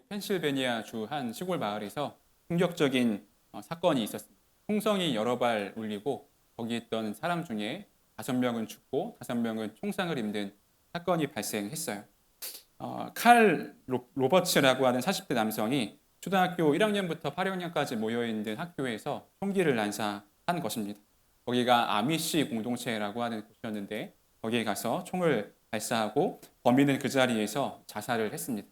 미국 펜실베니아 주 한 시골 마을에서 충격적인 사건이 있었습니다. 총성이 여러 발 울리고 거기 있던 사람 중에 5명은 죽고 5명은 총상을 입는 사건이 발생했어요. 칼 로버츠라고 하는 40대 남성이 초등학교 1학년부터 8학년까지 모여있는 학교에서 총기를 난사한 것입니다. 거기가 아미시 공동체라고 하는 곳이었는데 거기에 가서 총을 발사하고 범인은 그 자리에서 자살을 했습니다.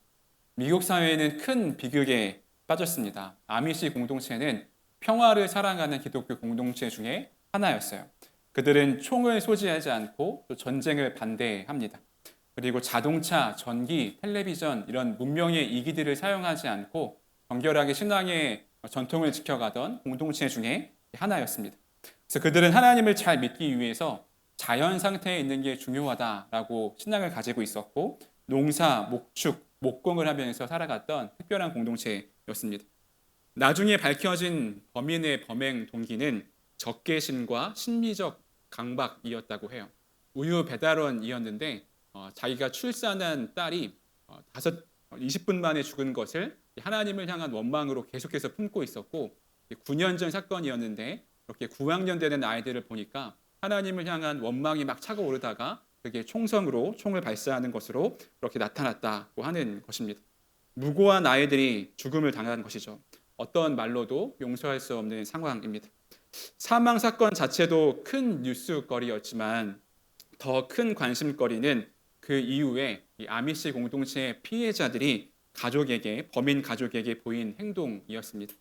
미국 사회는 큰 비극에 빠졌습니다. 아미시 공동체는 평화를 사랑하는 기독교 공동체 중에 하나였어요. 그들은 총을 소지하지 않고 또 전쟁을 반대합니다. 그리고 자동차, 전기, 텔레비전 이런 문명의 이기들을 사용하지 않고 정결하게 신앙의 전통을 지켜가던 공동체 중에 하나였습니다. 그래서 그들은 하나님을 잘 믿기 위해서 자연 상태에 있는 게 중요하다라고 신앙을 가지고 있었고 농사, 목축, 목공을 하면서 살아갔던 특별한 공동체였습니다. 나중에 밝혀진 범인의 범행 동기는 적개심과 심리적 강박이었다고 해요. 우유 배달원이었는데 자기가 출산한 딸이 20분 만에 죽은 것을 하나님을 향한 원망으로 계속해서 품고 있었고 9년 전 사건이었는데 이렇게 9학년 되는 아이들을 보니까 하나님을 향한 원망이 막 차고오르다가 그게 총성으로 총을 발사하는 것으로 그렇게 나타났다고 하는 것입니다. 무고한 아이들이 죽음을 당한 것이죠. 어떤 말로도 용서할 수 없는 상황입니다. 사망 사건 자체도 큰 뉴스거리였지만 더 큰 관심거리는 그 이후에 이 아미시 공동체의 피해자들이 범인 가족에게 보인 행동이었습니다.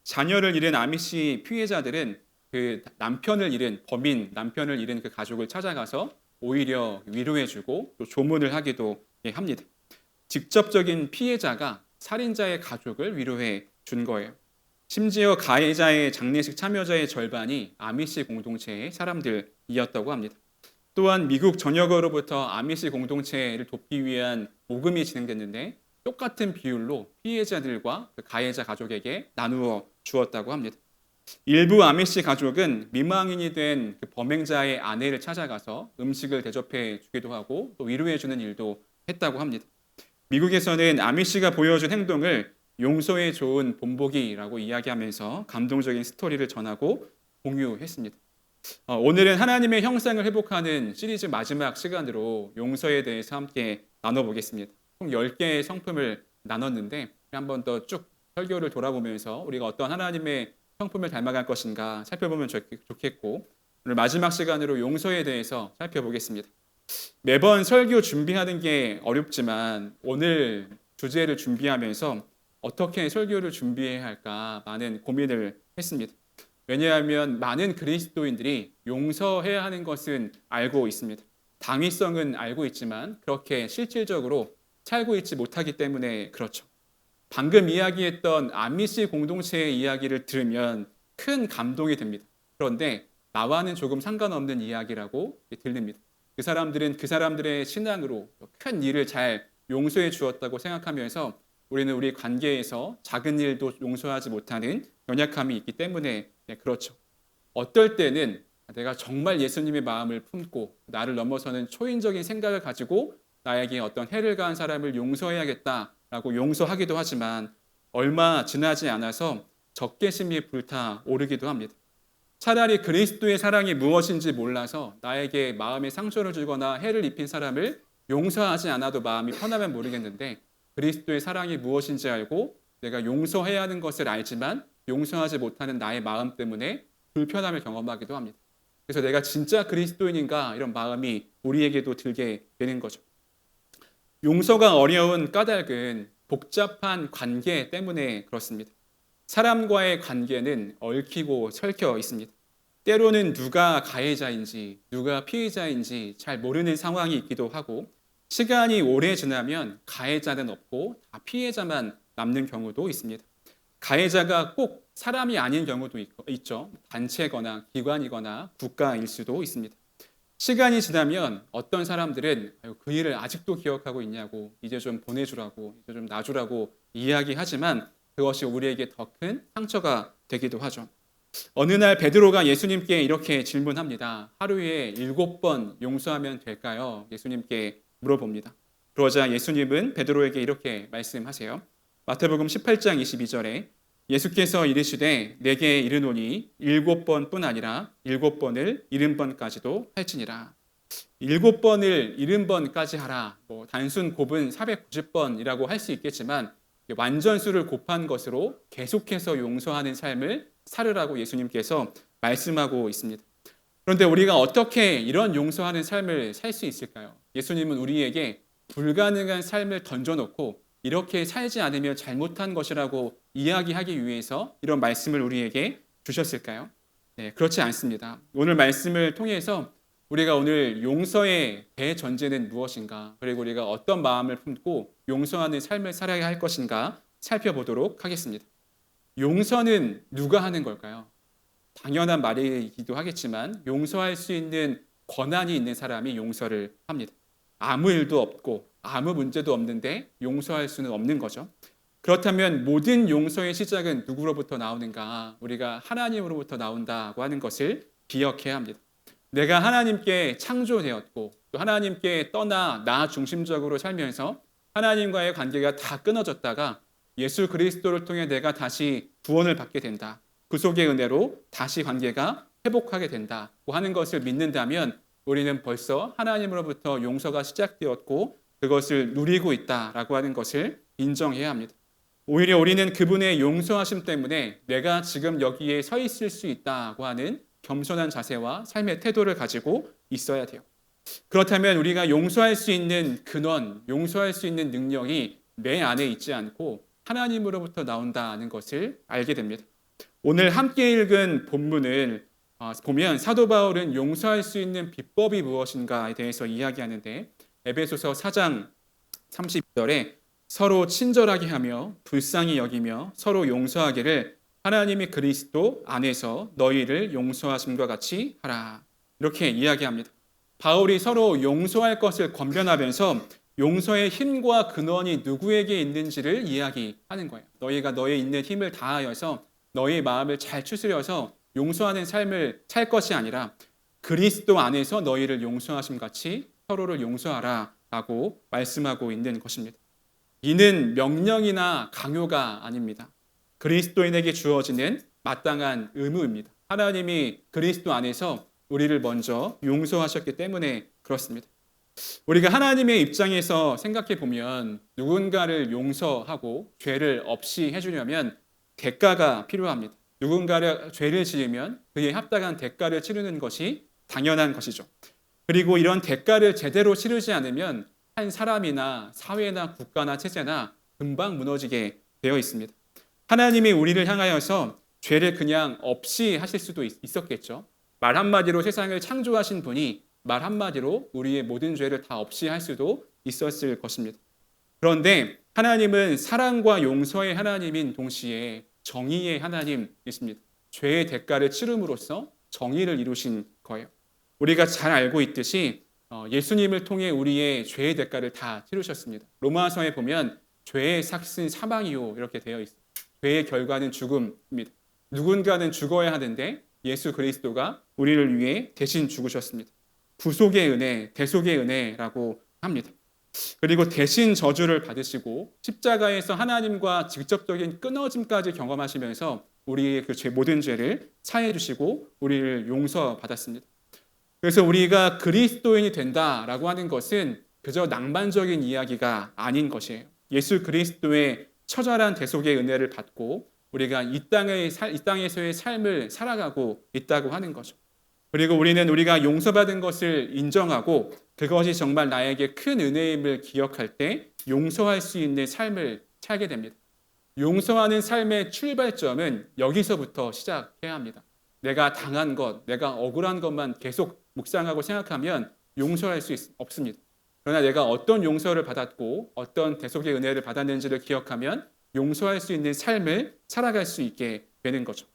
자녀를 잃은 아미시 피해자들은 그 범인 남편을 잃은 그 가족을 찾아가서 오히려 위로해주고 또 조문을 하기도 합니다. 직접적인 피해자가 살인자의 가족을 위로해 준 거예요. 심지어 가해자의 장례식 참여자의 절반이 아미시 공동체의 사람들이었다고 합니다. 또한 미국 전역으로부터 아미시 공동체를 돕기 위한 모금이 진행됐는데 똑같은 비율로 피해자들과 그 가해자 가족에게 나누어 주었다고 합니다. 일부 아미시 가족은 미망인이 된 그 범행자의 아내를 찾아가서 음식을 대접해 주기도 하고 또 위로해 주는 일도 했다고 합니다. 미국에서는 아미시가 보여준 행동을 용서에 좋은 본보기라고 이야기하면서 감동적인 스토리를 전하고 공유했습니다. 오늘은 하나님의 형상을 회복하는 시리즈 마지막 시간으로 용서에 대해서 함께 나눠보겠습니다. 총 10개의 성품을 나눴는데 한 번 더 쭉 설교를 돌아보면서 우리가 어떤 하나님의 성품을 닮아갈 것인가 살펴보면 좋겠고 오늘 마지막 시간으로 용서에 대해서 살펴보겠습니다. 매번 설교 준비하는 게 어렵지만 오늘 주제를 준비하면서 어떻게 설교를 준비해야 할까 많은 고민을 했습니다. 왜냐하면 많은 그리스도인들이 용서해야 하는 것은 알고 있습니다. 당위성은 알고 있지만 그렇게 실질적으로 살고 있지 못하기 때문에 그렇죠. 방금 이야기했던 아미시 공동체의 이야기를 들으면 큰 감동이 됩니다. 그런데 나와는 조금 상관없는 이야기라고 들립니다. 그 사람들은 그 사람들의 신앙으로 큰 일을 잘 용서해 주었다고 생각하면서 우리는 우리 관계에서 작은 일도 용서하지 못하는 연약함이 있기 때문에 그렇죠. 어떨 때는 내가 정말 예수님의 마음을 품고 나를 넘어서는 초인적인 생각을 가지고 나에게 어떤 해를 가한 사람을 용서해야겠다라고 용서하기도 하지만 얼마 지나지 않아서 적개심이 불타오르기도 합니다. 차라리 그리스도의 사랑이 무엇인지 몰라서 나에게 마음에 상처를 주거나 해를 입힌 사람을 용서하지 않아도 마음이 편하면 모르겠는데 그리스도의 사랑이 무엇인지 알고 내가 용서해야 하는 것을 알지만 용서하지 못하는 나의 마음 때문에 불편함을 경험하기도 합니다. 그래서 내가 진짜 그리스도인인가 이런 마음이 우리에게도 들게 되는 거죠. 용서가 어려운 까닭은 복잡한 관계 때문에 그렇습니다. 사람과의 관계는 얽히고 설켜 있습니다. 때로는 누가 가해자인지 누가 피해자인지 잘 모르는 상황이 있기도 하고 시간이 오래 지나면 가해자는 없고 다 피해자만 남는 경우도 있습니다. 가해자가 꼭 사람이 아닌 경우도 있죠. 단체거나 기관이거나 국가일 수도 있습니다. 시간이 지나면 어떤 사람들은 그 일을 아직도 기억하고 있냐고 이제 좀 보내주라고 이제 좀 놔주라고 이야기하지만 그것이 우리에게 더 큰 상처가 되기도 하죠. 어느 날 베드로가 예수님께 이렇게 질문합니다. 하루에 7번 용서하면 될까요? 예수님께 물어봅니다. 그러자 예수님은 베드로에게 이렇게 말씀하세요. 마태복음 18장 22절에 예수께서 이르시되 내게 이르노니 7번뿐 아니라 7번을 70번까지도 할지니라. 7번을 70번까지 하라. 단순 곱은 490번이라고 할 수 있겠지만 완전수를 곱한 것으로 계속해서 용서하는 삶을 살으라고 예수님께서 말씀하고 있습니다. 그런데 우리가 어떻게 이런 용서하는 삶을 살 수 있을까요? 예수님은 우리에게 불가능한 삶을 던져놓고 이렇게 살지 않으면 잘못한 것이라고 이야기하기 위해서 이런 말씀을 우리에게 주셨을까요? 네, 그렇지 않습니다. 오늘 말씀을 통해서 우리가 오늘 용서의 대전제는 무엇인가, 그리고 우리가 어떤 마음을 품고 용서하는 삶을 살아야 할 것인가 살펴보도록 하겠습니다. 용서는 누가 하는 걸까요? 당연한 말이기도 하겠지만 용서할 수 있는 권한이 있는 사람이 용서를 합니다. 아무 일도 없고 아무 문제도 없는데 용서할 수는 없는 거죠. 그렇다면 모든 용서의 시작은 누구로부터 나오는가? 우리가 하나님으로부터 나온다고 하는 것을 기억해야 합니다. 내가 하나님께 창조되었고 또 하나님께 떠나 나 중심적으로 살면서 하나님과의 관계가 다 끊어졌다가 예수 그리스도를 통해 내가 다시 구원을 받게 된다. 구속의 은혜로 다시 관계가 회복하게 된다고 하는 것을 믿는다면 우리는 벌써 하나님으로부터 용서가 시작되었고 그것을 누리고 있다라고 하는 것을 인정해야 합니다. 오히려 우리는 그분의 용서하심 때문에 내가 지금 여기에 서 있을 수 있다고 하는 겸손한 자세와 삶의 태도를 가지고 있어야 돼요. 그렇다면 우리가 용서할 수 있는 근원, 용서할 수 있는 능력이 내 안에 있지 않고 하나님으로부터 나온다는 것을 알게 됩니다. 오늘 함께 읽은 본문을 보면 사도 바울은 용서할 수 있는 비법이 무엇인가에 대해서 이야기하는데 에베소서 4장 30절에 서로 친절하게 하며 불쌍히 여기며 서로 용서하기를 하나님이 그리스도 안에서 너희를 용서하심과 같이 하라. 이렇게 이야기합니다. 바울이 서로 용서할 것을 권면하면서 용서의 힘과 근원이 누구에게 있는지를 이야기하는 거예요. 너희가 너의 있는 힘을 다하여서 너의 마음을 잘 추스려서 용서하는 삶을 살 것이 아니라 그리스도 안에서 너희를 용서하심 같이 서로를 용서하라 라고 말씀하고 있는 것입니다. 이는 명령이나 강요가 아닙니다. 그리스도인에게 주어지는 마땅한 의무입니다. 하나님이 그리스도 안에서 우리를 먼저 용서하셨기 때문에 그렇습니다. 우리가 하나님의 입장에서 생각해 보면 누군가를 용서하고 죄를 없이 해주려면 대가가 필요합니다. 누군가를 죄를 지으면 그에 합당한 대가를 치르는 것이 당연한 것이죠. 그리고 이런 대가를 제대로 치르지 않으면 한 사람이나 사회나 국가나 체제나 금방 무너지게 되어 있습니다. 하나님이 우리를 향하여서 죄를 그냥 없이 하실 수도 있었겠죠. 말 한마디로 세상을 창조하신 분이 말 한마디로 우리의 모든 죄를 다 없이 할 수도 있었을 것입니다. 그런데 하나님은 사랑과 용서의 하나님인 동시에 정의의 하나님이십니다. 죄의 대가를 치름으로써 정의를 이루신 거예요. 우리가 잘 알고 있듯이 예수님을 통해 우리의 죄의 대가를 다 치르셨습니다. 로마서에 보면 죄의 삭은 사망이요 이렇게 되어 있습니다. 죄의 결과는 죽음입니다. 누군가는 죽어야 하는데 예수 그리스도가 우리를 위해 대신 죽으셨습니다. 구속의 은혜, 대속의 은혜라고 합니다. 그리고 대신 저주를 받으시고 십자가에서 하나님과 직접적인 끊어짐까지 경험하시면서 우리의 그 모든 죄를 사해 주시고 우리를 용서받았습니다. 그래서 우리가 그리스도인이 된다라고 하는 것은 그저 낭만적인 이야기가 아닌 것이에요. 예수 그리스도의 처절한 대속의 은혜를 받고 우리가 이 땅에서의 삶을 살아가고 있다고 하는 거죠. 그리고 우리는 우리가 용서받은 것을 인정하고 그것이 정말 나에게 큰 은혜임을 기억할 때 용서할 수 있는 삶을 살게 됩니다. 용서하는 삶의 출발점은 여기서부터 시작해야 합니다. 내가 당한 것, 내가 억울한 것만 계속 묵상하고 생각하면 용서할 수 없습니다. 그러나 내가 어떤 용서를 받았고 어떤 대속의 은혜를 받았는지를 기억하면 용서할 수 있는 삶을 살아갈 수 있게 되는 거죠.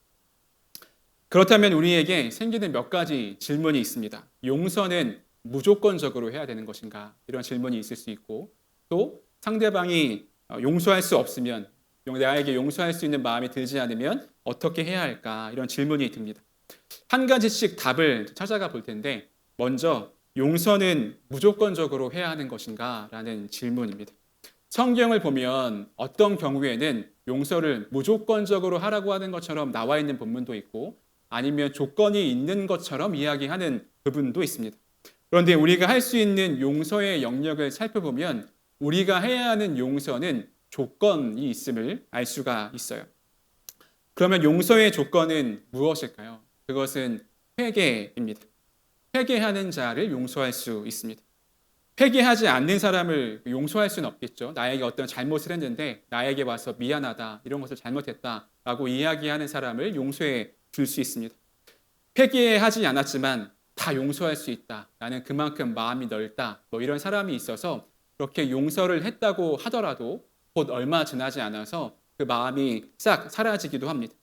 그렇다면 우리에게 생기는 몇 가지 질문이 있습니다. 용서는 무조건적으로 해야 되는 것인가? 이런 질문이 있을 수 있고 또 상대방이 용서할 수 없으면 나에게 용서할 수 있는 마음이 들지 않으면 어떻게 해야 할까? 이런 질문이 듭니다. 한 가지씩 답을 찾아가 볼 텐데 먼저 용서는 무조건적으로 해야 하는 것인가? 라는 질문입니다. 성경을 보면 어떤 경우에는 용서를 무조건적으로 하라고 하는 것처럼 나와 있는 본문도 있고 아니면 조건이 있는 것처럼 이야기하는 부분도 있습니다. 그런데 우리가 할 수 있는 용서의 영역을 살펴보면 우리가 해야 하는 용서는 조건이 있음을 알 수가 있어요. 그러면 용서의 조건은 무엇일까요? 그것은 회개입니다. 회개하는 자를 용서할 수 있습니다. 회개하지 않는 사람을 용서할 수는 없겠죠. 나에게 어떤 잘못을 했는데 나에게 와서 미안하다, 이런 것을 잘못했다라고 이야기하는 사람을 용서해 줄 수 있습니다. 회개하지 않았지만 다 용서할 수 있다. 나는 그만큼 마음이 넓다. 이런 사람이 있어서 그렇게 용서를 했다고 하더라도 곧 얼마 지나지 않아서 그 마음이 싹 사라지기도 합니다.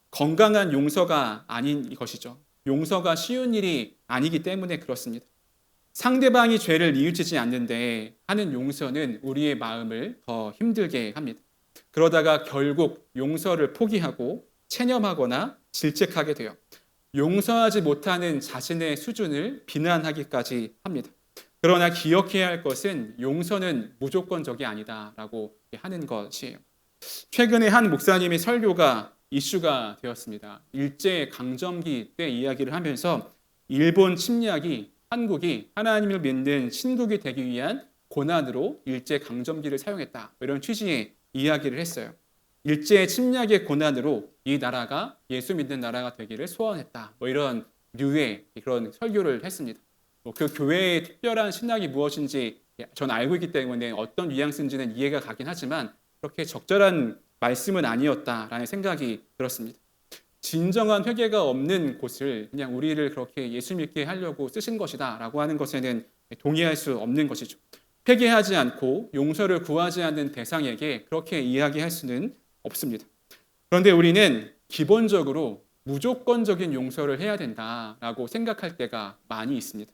건강한 용서가 아닌 것이죠. 용서가 쉬운 일이 아니기 때문에 그렇습니다. 상대방이 죄를 뉘우치지 않는데 하는 용서는 우리의 마음을 더 힘들게 합니다. 그러다가 결국 용서를 포기하고 체념하거나 질책하게 돼요. 용서하지 못하는 자신의 수준을 비난하기까지 합니다. 그러나 기억해야 할 것은 용서는 무조건적이 아니다라고 하는 것이에요. 최근에 한 목사님의 설교가 이슈가 되었습니다. 일제강점기 때 이야기를 하면서 일본 침략이 한국이 하나님을 믿는 신국이 되기 위한 고난으로 일제강점기를 사용했다. 이런 취지의 이야기를 했어요. 일제 침략의 고난으로 이 나라가 예수 믿는 나라가 되기를 소원했다. 이런 류의 그런 설교를 했습니다. 그 교회의 특별한 신학이 무엇인지 전 알고 있기 때문에 어떤 뉘앙스인지는 이해가 가긴 하지만 그렇게 적절한 말씀은 아니었다라는 생각이 들었습니다. 진정한 회개가 없는 곳을 그냥 우리를 그렇게 예수 믿게 하려고 쓰신 것이다라고 하는 것에는 동의할 수 없는 것이죠. 회개하지 않고 용서를 구하지 않는 대상에게 그렇게 이야기할 수는 없습니다. 그런데 우리는 기본적으로 무조건적인 용서를 해야 된다라고 생각할 때가 많이 있습니다.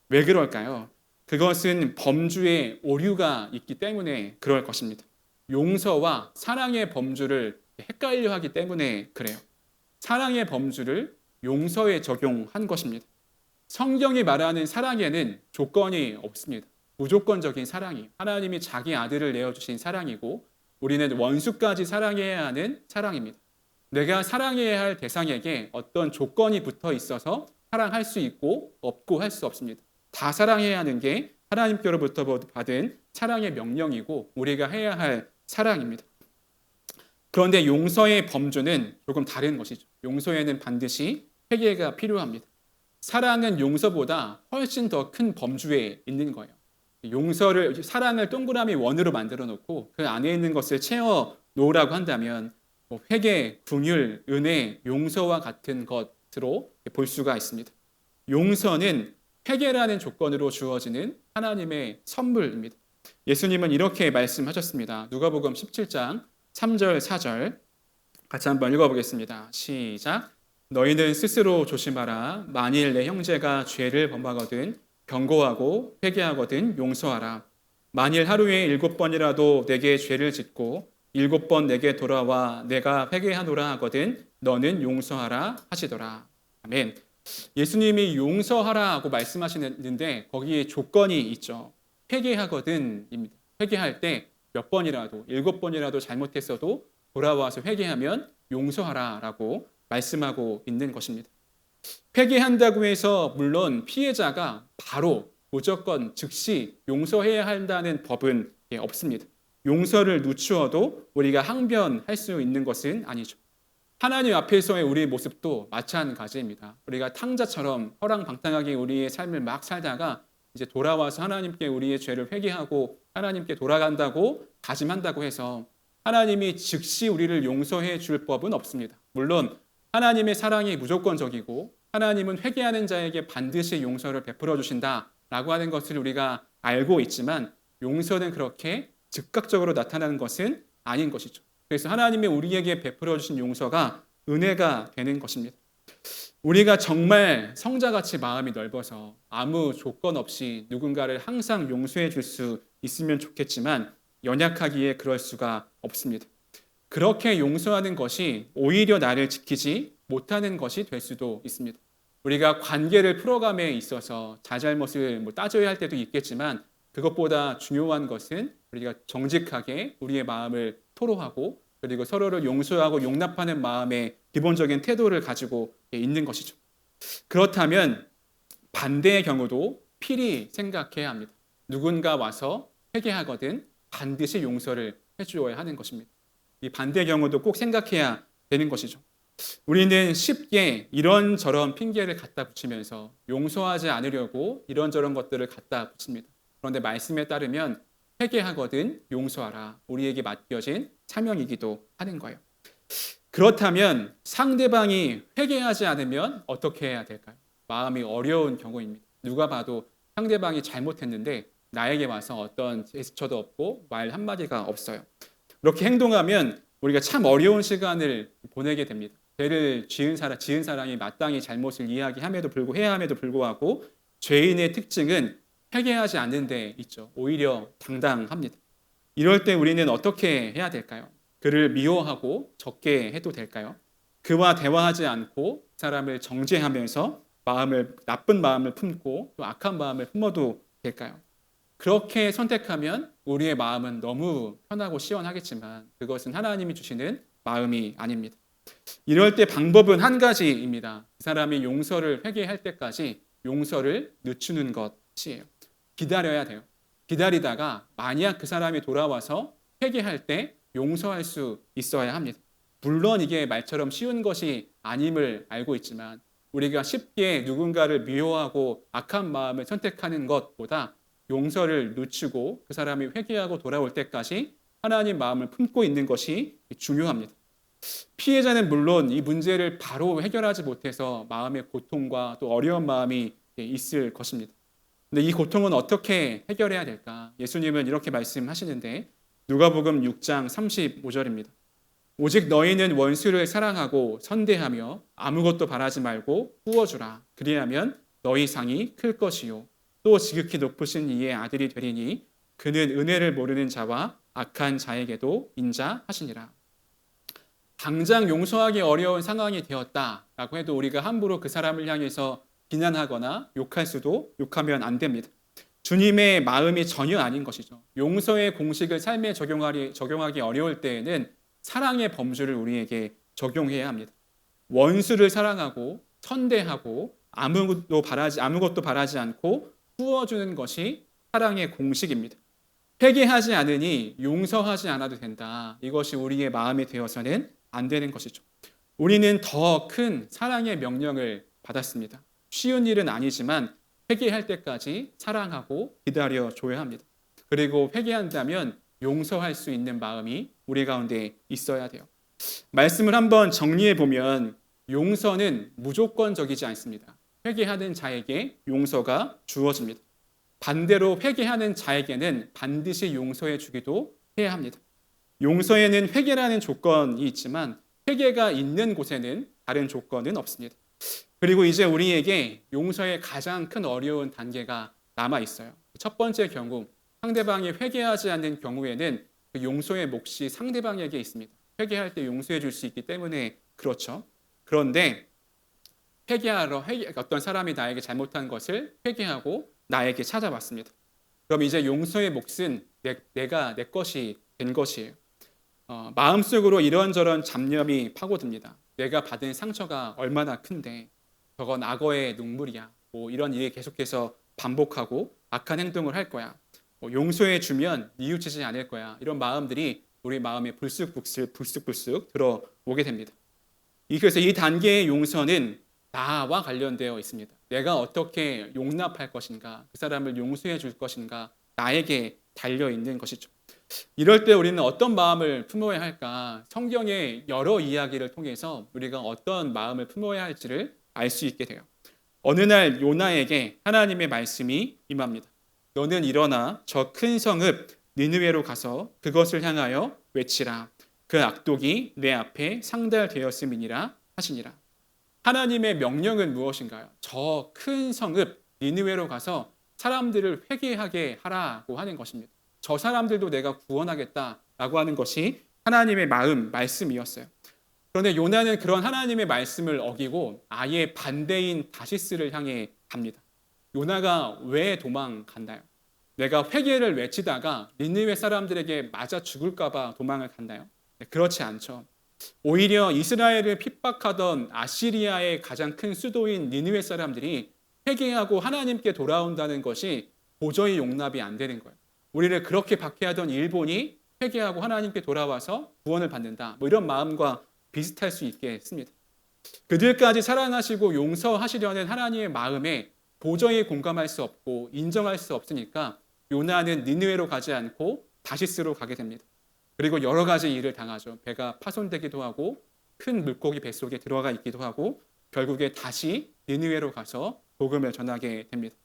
왜 그럴까요? 그것은 범주에 오류가 있기 때문에 그럴 것입니다. 용서와 사랑의 범주를 헷갈려 하기 때문에 그래요. 사랑의 범주를 용서에 적용한 것입니다. 성경이 말하는 사랑에는 조건이 없습니다. 무조건적인 사랑이 하나님이 자기 아들을 내어주신 사랑이고 우리는 원수까지 사랑해야 하는 사랑입니다. 내가 사랑해야 할 대상에게 어떤 조건이 붙어 있어서 사랑할 수 있고 없고 할 수 없습니다. 다 사랑해야 하는 게 하나님께로부터 받은 사랑의 명령이고 우리가 해야 할 사랑입니다. 그런데 용서의 범주는 조금 다른 것이죠. 용서에는 반드시 회개가 필요합니다. 사랑은 용서보다 훨씬 더 큰 범주에 있는 거예요. 사랑을 동그라미 원으로 만들어 놓고 그 안에 있는 것을 채워 놓으라고 한다면 회개, 긍휼, 은혜, 용서와 같은 것으로 볼 수가 있습니다. 용서는 회개라는 조건으로 주어지는 하나님의 선물입니다. 예수님은 이렇게 말씀하셨습니다. 누가복음 17장 3절 4절 같이 한번 읽어보겠습니다. 시작. 너희는 스스로 조심하라. 만일 내 형제가 죄를 범하거든 경고하고 회개하거든 용서하라. 만일 하루에 7번이라도 내게 죄를 짓고 7번 내게 돌아와 내가 회개하노라 하거든 너는 용서하라 하시더라. 아멘. 예수님이 용서하라고 말씀하시는데 거기에 조건이 있죠. 회개하거든입니다. 회개할 때 몇 번이라도 7번이라도 잘못했어도 돌아와서 회개하면 용서하라라고 말씀하고 있는 것입니다. 회개한다고 해서 물론 피해자가 바로 무조건 즉시 용서해야 한다는 법은 없습니다. 용서를 늦추어도 우리가 항변할 수 있는 것은 아니죠. 하나님 앞에서의 우리의 모습도 마찬가지입니다. 우리가 탕자처럼 허랑방탕하게 우리의 삶을 막 살다가 이제 돌아와서 하나님께 우리의 죄를 회개하고 하나님께 돌아간다고 다짐한다고 해서 하나님이 즉시 우리를 용서해 줄 법은 없습니다. 물론 하나님의 사랑이 무조건적이고 하나님은 회개하는 자에게 반드시 용서를 베풀어 주신다라고 하는 것을 우리가 알고 있지만 용서는 그렇게 즉각적으로 나타나는 것은 아닌 것이죠. 그래서 하나님이 우리에게 베풀어 주신 용서가 은혜가 되는 것입니다. 우리가 정말 성자같이 마음이 넓어서 아무 조건 없이 누군가를 항상 용서해 줄 수 있으면 좋겠지만 연약하기에 그럴 수가 없습니다. 그렇게 용서하는 것이 오히려 나를 지키지 못하는 것이 될 수도 있습니다. 우리가 관계를 풀어감에 있어서 자잘못을 따져야 할 때도 있겠지만 그것보다 중요한 것은 우리가 정직하게 우리의 마음을 토로하고 그리고 서로를 용서하고 용납하는 마음의 기본적인 태도를 가지고 있는 것이죠. 그렇다면 반대의 경우도 필히 생각해야 합니다. 누군가 와서 회개하거든 반드시 용서를 해주어야 하는 것입니다. 이 반대의 경우도 꼭 생각해야 되는 것이죠. 우리는 쉽게 이런저런 핑계를 갖다 붙이면서 용서하지 않으려고 이런저런 것들을 갖다 붙입니다. 그런데 말씀에 따르면 회개하거든 용서하라. 우리에게 맡겨진 사명이기도 하는 거예요. 그렇다면 상대방이 회개하지 않으면 어떻게 해야 될까요? 마음이 어려운 경우입니다. 누가 봐도 상대방이 잘못했는데 나에게 와서 어떤 제스처도 없고 말 한마디가 없어요. 그렇게 행동하면 우리가 참 어려운 시간을 보내게 됩니다. 죄를 지은 사람이 마땅히 잘못을 이야기함에도 불구하고 해야 함에도 불구하고 죄인의 특징은 회개하지 않는 데 있죠. 오히려 당당합니다. 이럴 때 우리는 어떻게 해야 될까요? 그를 미워하고 적게 해도 될까요? 그와 대화하지 않고 사람을 정죄하면서 나쁜 마음을 품고 또 악한 마음을 품어도 될까요? 그렇게 선택하면 우리의 마음은 너무 편하고 시원하겠지만 그것은 하나님이 주시는 마음이 아닙니다. 이럴 때 방법은 한 가지입니다. 그 사람이 용서를 회개할 때까지 용서를 늦추는 것이에요. 기다려야 돼요. 기다리다가 만약 그 사람이 돌아와서 회개할 때 용서할 수 있어야 합니다. 물론 이게 말처럼 쉬운 것이 아님을 알고 있지만 우리가 쉽게 누군가를 미워하고 악한 마음을 선택하는 것보다 용서를 늦추고 그 사람이 회개하고 돌아올 때까지 하나님 마음을 품고 있는 것이 중요합니다. 피해자는 물론 이 문제를 바로 해결하지 못해서 마음의 고통과 또 어려운 마음이 있을 것입니다. 근데 이 고통은 어떻게 해결해야 될까? 예수님은 이렇게 말씀하시는데 누가복음 6장 35절입니다. 오직 너희는 원수를 사랑하고 선대하며 아무것도 바라지 말고 부어주라. 그리하면 너희 상이 클 것이요. 또 지극히 높으신 이의 아들이 되리니 그는 은혜를 모르는 자와 악한 자에게도 인자하시니라. 당장 용서하기 어려운 상황이 되었다라고 해도 우리가 함부로 그 사람을 향해서 비난하거나 욕하면 안 됩니다. 주님의 마음이 전혀 아닌 것이죠. 용서의 공식을 삶에 적용하기 어려울 때에는 사랑의 범주를 우리에게 적용해야 합니다. 원수를 사랑하고 선대하고 아무것도 바라지 않고 부어주는 것이 사랑의 공식입니다. 회개하지 않으니 용서하지 않아도 된다. 이것이 우리의 마음이 되어서는 안 되는 것이죠. 우리는 더 큰 사랑의 명령을 받았습니다. 쉬운 일은 아니지만 회개할 때까지 사랑하고 기다려줘야 합니다. 그리고 회개한다면 용서할 수 있는 마음이 우리 가운데 있어야 돼요. 말씀을 한번 정리해 보면 용서는 무조건적이지 않습니다. 회개하는 자에게 용서가 주어집니다. 반대로 회개하는 자에게는 반드시 용서해 주기도 해야 합니다. 용서에는 회개라는 조건이 있지만 회개가 있는 곳에는 다른 조건은 없습니다. 그리고 이제 우리에게 용서의 가장 큰 어려운 단계가 남아 있어요. 첫 번째 경우, 상대방이 회개하지 않는 경우에는 그 용서의 몫이 상대방에게 있습니다. 회개할 때 용서해 줄 수 있기 때문에 그렇죠. 그런데 어떤 사람이 나에게 잘못한 것을 회개하고 나에게 찾아왔습니다. 그럼 이제 용서의 몫은 내 것이 된 것이에요. 마음속으로 이런저런 잡념이 파고듭니다. 내가 받은 상처가 얼마나 큰데 저건 악어의 눈물이야. 이런 일이 계속해서 반복하고 악한 행동을 할 거야. 용서해 주면 뉘우치지 않을 거야. 이런 마음들이 우리 마음에 불쑥불쑥 들어오게 됩니다. 그래서 이 단계의 용서는 나와 관련되어 있습니다. 내가 어떻게 용납할 것인가, 그 사람을 용서해 줄 것인가, 나에게 달려 있는 것이죠. 이럴 때 우리는 어떤 마음을 품어야 할까? 성경의 여러 이야기를 통해서 우리가 어떤 마음을 품어야 할지를 알 수 있게 돼요. 어느 날 요나에게 하나님의 말씀이 임합니다. 너는 일어나 저 큰 성읍 니느웨로 가서 그것을 향하여 외치라. 그 악독이 내 앞에 상달되었음이니라 하시니라. 하나님의 명령은 무엇인가요? 저 큰 성읍 니느웨로 가서 사람들을 회개하게 하라고 하는 것입니다. 저 사람들도 내가 구원하겠다라고 하는 것이 하나님의 말씀이었어요. 그런데 요나는 그런 하나님의 말씀을 어기고 아예 반대인 다시스를 향해 갑니다. 요나가 왜 도망갔나요? 내가 회개를 외치다가 니느웨 사람들에게 맞아 죽을까봐 도망을 갔나요? 네, 그렇지 않죠. 오히려 이스라엘을 핍박하던 아시리아의 가장 큰 수도인 니느웨 사람들이 회개하고 하나님께 돌아온다는 것이 도저히 용납이 안 되는 거예요. 우리를 그렇게 박해하던 일본이 회개하고 하나님께 돌아와서 구원을 받는다. 뭐 이런 마음과 비슷할 수 있겠습니다. 그들까지 사랑하시고 용서하시려는 하나님의 마음에 도저히 공감할 수 없고 인정할 수 없으니까 요나는 니느웨로 가지 않고 다시스로 가게 됩니다. 그리고 여러 가지 일을 당하죠. 배가 파손되기도 하고 큰 물고기 뱃속에 들어가 있기도 하고 결국에 다시 니느웨로 가서 복음을 전하게 됩니다.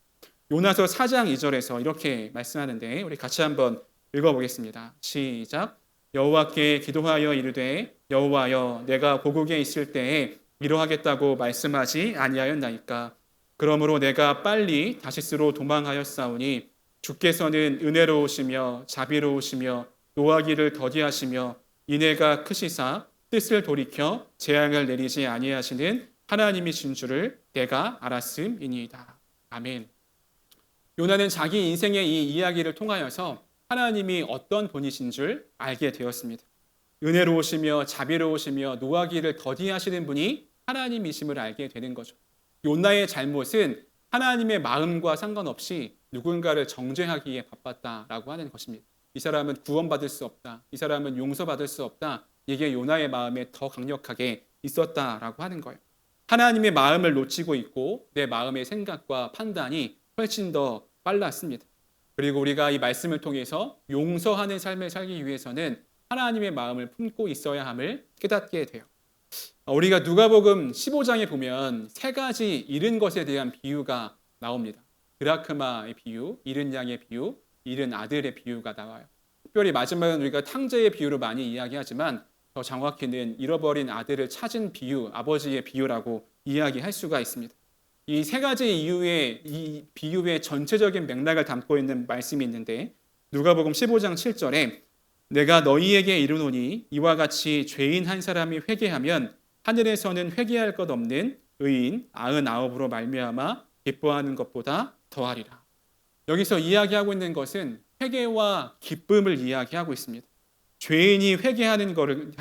요나서 4장 2절에서 이렇게 말씀하는데 우리 같이 한번 읽어보겠습니다. 시작. 여호와께 기도하여 이르되 여호와여 내가 고국에 있을 때에 이러하겠다고 말씀하지 아니하였나이까. 그러므로 내가 빨리 다시스로 도망하였사오니 주께서는 은혜로우시며 자비로우시며 노하기를 더디하시며 인애가 크시사 뜻을 돌이켜 재앙을 내리지 아니하시는 하나님이신 줄을 내가 알았음이니이다. 아멘. 요나는 자기 인생의 이 이야기를 통하여서 하나님이 어떤 분이신 줄 알게 되었습니다. 은혜로우시며 자비로우시며 노하기를 더디하시는 분이 하나님이심을 알게 되는 거죠. 요나의 잘못은 하나님의 마음과 상관없이 누군가를 정죄하기에 바빴다라고 하는 것입니다. 이 사람은 구원받을 수 없다. 이 사람은 용서받을 수 없다. 이게 요나의 마음에 더 강력하게 있었다라고 하는 거예요. 하나님의 마음을 놓치고 있고 내 마음의 생각과 판단이 훨씬 더 빨랐습니다. 그리고 우리가 이 말씀을 통해서 용서하는 삶을 살기 위해서는 하나님의 마음을 품고 있어야 함을 깨닫게 돼요. 우리가 누가복음 15장에 보면 세 가지 잃은 것에 대한 비유가 나옵니다. 드라크마의 비유, 잃은 양의 비유, 잃은 아들의 비유가 나와요. 특별히 마지막은 우리가 탕자의 비유로 많이 이야기하지만 더 정확히는 잃어버린 아들을 찾은 비유, 아버지의 비유라고 이야기할 수가 있습니다. 이 세 가지 이유의 이 비유의 전체적인 맥락을 담고 있는 말씀이 있는데 누가복음 15장 7절에 내가 너희에게 이르노니 이와 같이 죄인 한 사람이 회개하면 하늘에서는 회개할 것 없는 의인 99으로 말미암아 기뻐하는 것보다 더하리라. 여기서 이야기하고 있는 것은 회개와 기쁨을 이야기하고 있습니다. 죄인이 회개하는 것을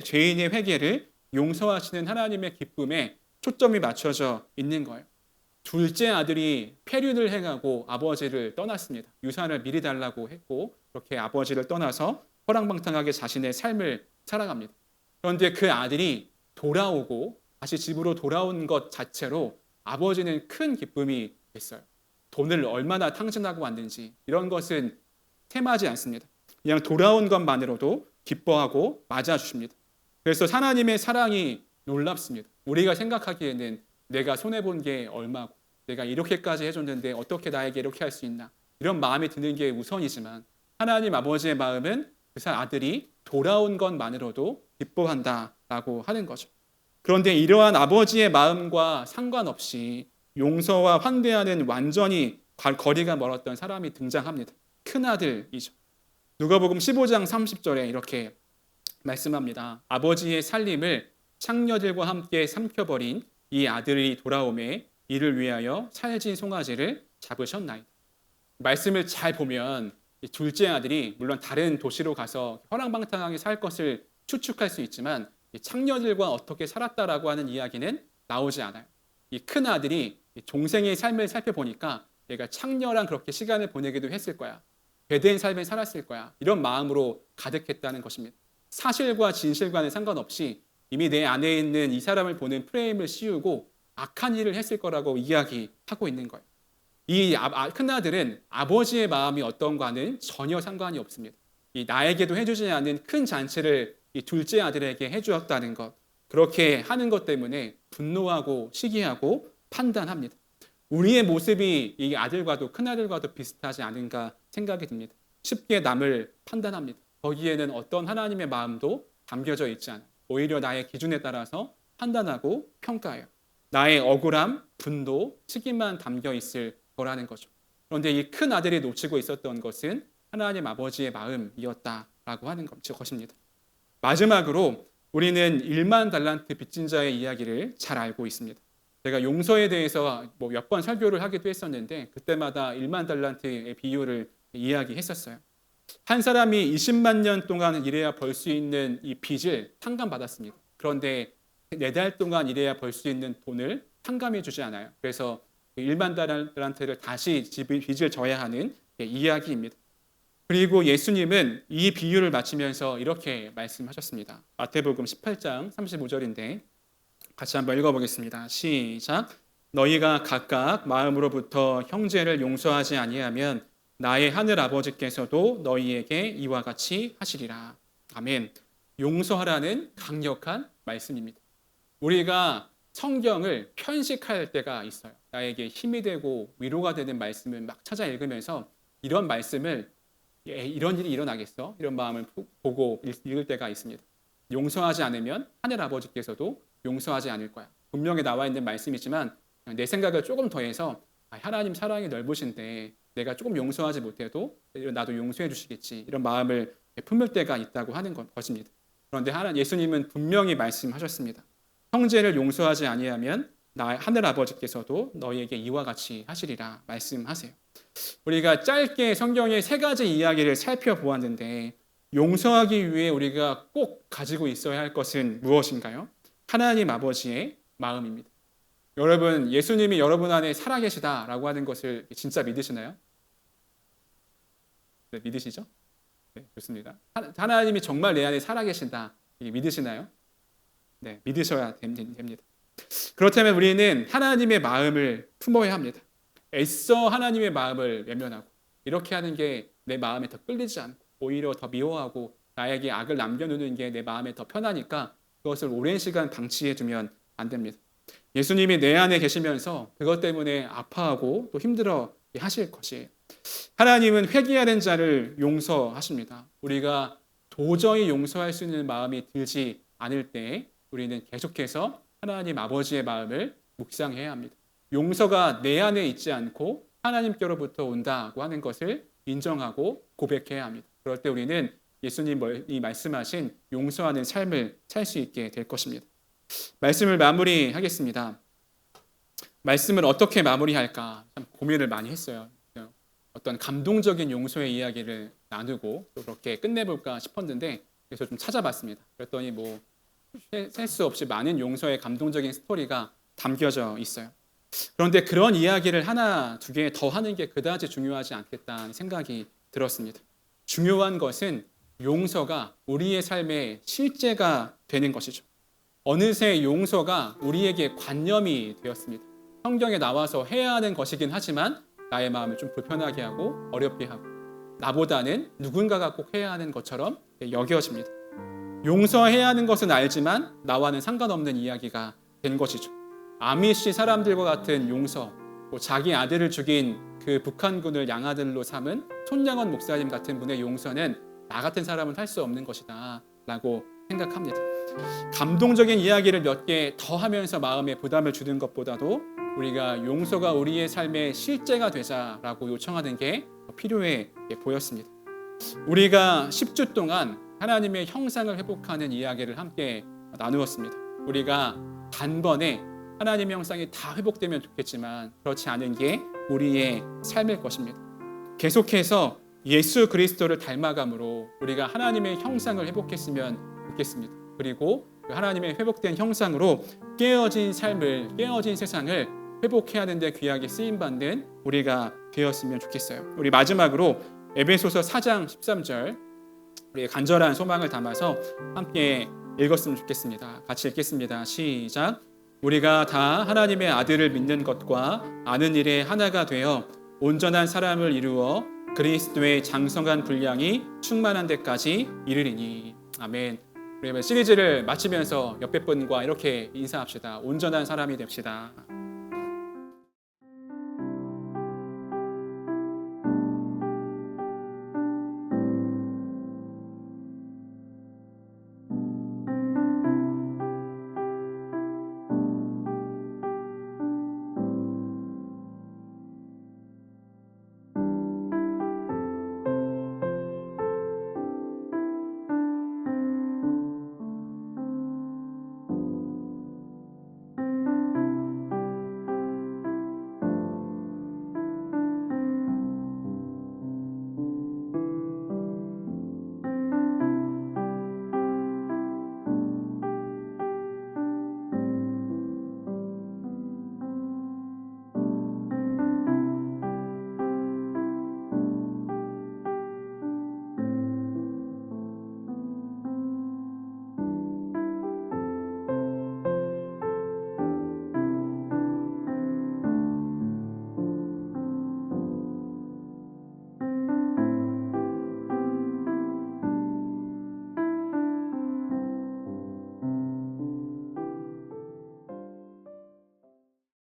죄인의 회개를 용서하시는 하나님의 기쁨에 초점이 맞춰져 있는 거예요. 둘째 아들이 폐륜을 행하고 아버지를 떠났습니다. 유산을 미리 달라고 했고 그렇게 아버지를 떠나서 허랑방탕하게 자신의 삶을 살아갑니다. 그런데 그 아들이 돌아오고 다시 집으로 돌아온 것 자체로 아버지는 큰 기쁨이 됐어요. 돈을 얼마나 탕진하고 왔는지 이런 것은 템하지 않습니다. 그냥 돌아온 것만으로도 기뻐하고 맞아주십니다. 그래서 하나님의 사랑이 놀랍습니다. 우리가 생각하기에는 내가 손해본 게 얼마고 내가 이렇게까지 해줬는데 어떻게 나에게 이렇게 할 수 있나 이런 마음이 드는 게 우선이지만 하나님 아버지의 마음은 그 아들이 돌아온 것만으로도 기뻐한다라고 하는 거죠. 그런데 이러한 아버지의 마음과 상관없이 용서와 환대하는 완전히 거리가 멀었던 사람이 등장합니다. 큰아들이죠. 누가복음 15장 30절에 이렇게 말씀합니다. 아버지의 살림을 창녀들과 함께 삼켜버린 이 아들이 돌아오매 이를 위하여 살진 송아지를 잡으셨나이다. 말씀을 잘 보면 이 둘째 아들이 물론 다른 도시로 가서 허랑방탕하게 살 것을 추측할 수 있지만 이 창녀들과 어떻게 살았다라고 하는 이야기는 나오지 않아요. 이 큰 아들이 동생의 삶을 살펴보니까 얘가 창녀랑 그렇게 시간을 보내기도 했을 거야. 배된 삶을 살았을 거야. 이런 마음으로 가득했다는 것입니다. 사실과 진실과는 상관없이 이미 내 안에 있는 이 사람을 보는 프레임을 씌우고 악한 일을 했을 거라고 이야기하고 있는 거예요. 이 큰아들은 아버지의 마음이 어떤가는 전혀 상관이 없습니다. 이 나에게도 해주지 않은 큰 잔치를 이 둘째 아들에게 해주었다는 것, 그렇게 하는 것 때문에 분노하고 시기하고 판단합니다. 우리의 모습이 이 아들과도 큰아들과도 비슷하지 않은가 생각이 듭니다. 쉽게 남을 판단합니다. 거기에는 어떤 하나님의 마음도 담겨져 있지 않아요. 오히려 나의 기준에 따라서 판단하고 평가해요. 나의 억울함, 분노, 시기만 담겨 있을 거라는 거죠. 그런데 이 큰 아들이 놓치고 있었던 것은 하나님 아버지의 마음이었다라고 하는 것입니다. 마지막으로 우리는 1만 달란트 빚진 자의 이야기를 잘 알고 있습니다. 제가 용서에 대해서 뭐 몇 번 설교를 하기도 했었는데 그때마다 1만 달란트의 비유를 이야기했었어요. 한 사람이 20만 년 동안 일해야 벌 수 있는 이 빚을 탕감받았습니다. 그런데 4달 동안 일해야 벌 수 있는 돈을 탕감해 주지 않아요. 그래서 1만 달란트를 다시 빚을 져야 하는 이야기입니다. 그리고 예수님은 이 비유를 마치면서 이렇게 말씀하셨습니다. 마태복음 18장 35절인데 같이 한번 읽어보겠습니다. 시작. 너희가 각각 마음으로부터 형제를 용서하지 아니하면 나의 하늘 아버지께서도 너희에게 이와 같이 하시리라. 아멘. 용서하라는 강력한 말씀입니다. 우리가 성경을 편식할 때가 있어요. 나에게 힘이 되고 위로가 되는 말씀을 막 찾아 읽으면서 이런 말씀을 이런 일이 일어나겠어? 이런 마음을 보고 읽을 때가 있습니다. 용서하지 않으면 하늘 아버지께서도 용서하지 않을 거야. 분명히 나와 있는 말씀이지만 내 생각을 조금 더해서 하나님 사랑이 넓으신데 내가 조금 용서하지 못해도 나도 용서해 주시겠지. 이런 마음을 품을 때가 있다고 하는 것입니다. 그런데 예수님은 분명히 말씀하셨습니다. 형제를 용서하지 아니하면 나 하늘 아버지께서도 너희에게 이와 같이 하시리라 말씀하세요. 우리가 짧게 성경의 3가지 이야기를 살펴보았는데 용서하기 위해 우리가 꼭 가지고 있어야 할 것은 무엇인가요? 하나님 아버지의 마음입니다. 여러분, 예수님이 여러분 안에 살아계시다라고 하는 것을 진짜 믿으시나요? 네, 믿으시죠? 네, 좋습니다. 하나님이 정말 내 안에 살아계신다. 믿으시나요? 네, 믿으셔야 됩니다. 그렇다면 우리는 하나님의 마음을 품어야 합니다. 애써 하나님의 마음을 외면하고 이렇게 하는 게 내 마음에 더 끌리지 않고 오히려 더 미워하고 나에게 악을 남겨놓는 게 내 마음에 더 편하니까 그것을 오랜 시간 방치해 두면 안 됩니다. 예수님이 내 안에 계시면서 그것 때문에 아파하고 또 힘들어 하실 것이에요. 하나님은 회개하는 자를 용서하십니다. 우리가 도저히 용서할 수 있는 마음이 들지 않을 때 우리는 계속해서 하나님 아버지의 마음을 묵상해야 합니다. 용서가 내 안에 있지 않고 하나님께로부터 온다고 하는 것을 인정하고 고백해야 합니다. 그럴 때 우리는 예수님이 말씀하신 용서하는 삶을 살 수 있게 될 것입니다. 말씀을 마무리하겠습니다. 말씀을 어떻게 마무리할까 참 고민을 많이 했어요. 어떤 감동적인 용서의 이야기를 나누고 또 그렇게 끝내볼까 싶었는데 그래서 좀 찾아봤습니다. 그랬더니 셀 수 없이 많은 용서의 감동적인 스토리가 담겨져 있어요. 그런데 그런 이야기를 하나, 두 개 더 하는 게 그다지 중요하지 않겠다는 생각이 들었습니다. 중요한 것은 용서가 우리의 삶의 실제가 되는 것이죠. 어느새 용서가 우리에게 관념이 되었습니다. 성경에 나와서 해야 하는 것이긴 하지만 나의 마음을 좀 불편하게 하고 어렵게 하고 나보다는 누군가가 꼭 해야 하는 것처럼 여겨집니다. 용서해야 하는 것은 알지만 나와는 상관없는 이야기가 된 것이죠. 아미시 사람들과 같은 용서, 자기 아들을 죽인 그 북한군을 양아들로 삼은 손양원 목사님 같은 분의 용서는 나 같은 사람은 할 수 없는 것이다 라고 생각합니다. 감동적인 이야기를 몇 개 더 하면서 마음에 부담을 주는 것보다도 우리가 용서가 우리의 삶의 실제가 되자라고 요청하는 게 필요해 보였습니다. 우리가 10주 동안 하나님의 형상을 회복하는 이야기를 함께 나누었습니다. 우리가 단번에 하나님의 형상이 다 회복되면 좋겠지만 그렇지 않은 게 우리의 삶일 것입니다. 계속해서 예수 그리스도를 닮아감으로 우리가 하나님의 형상을 회복했으면 좋겠습니다. 그리고 하나님의 회복된 형상으로 깨어진 삶을, 깨어진 세상을 회복해야 하는데 귀하게 쓰임받는 우리가 되었으면 좋겠어요. 우리 마지막으로 에베소서 4장 13절 우리의 간절한 소망을 담아서 함께 읽었으면 좋겠습니다. 같이 읽겠습니다. 시작. 우리가 다 하나님의 아들을 믿는 것과 아는 일에 하나가 되어 온전한 사람을 이루어 그리스도의 장성한 분량이 충만한 데까지 이르리니. 아멘. 우리 시리즈를 마치면서 옆에 분과 이렇게 인사합시다. 온전한 사람이 됩시다.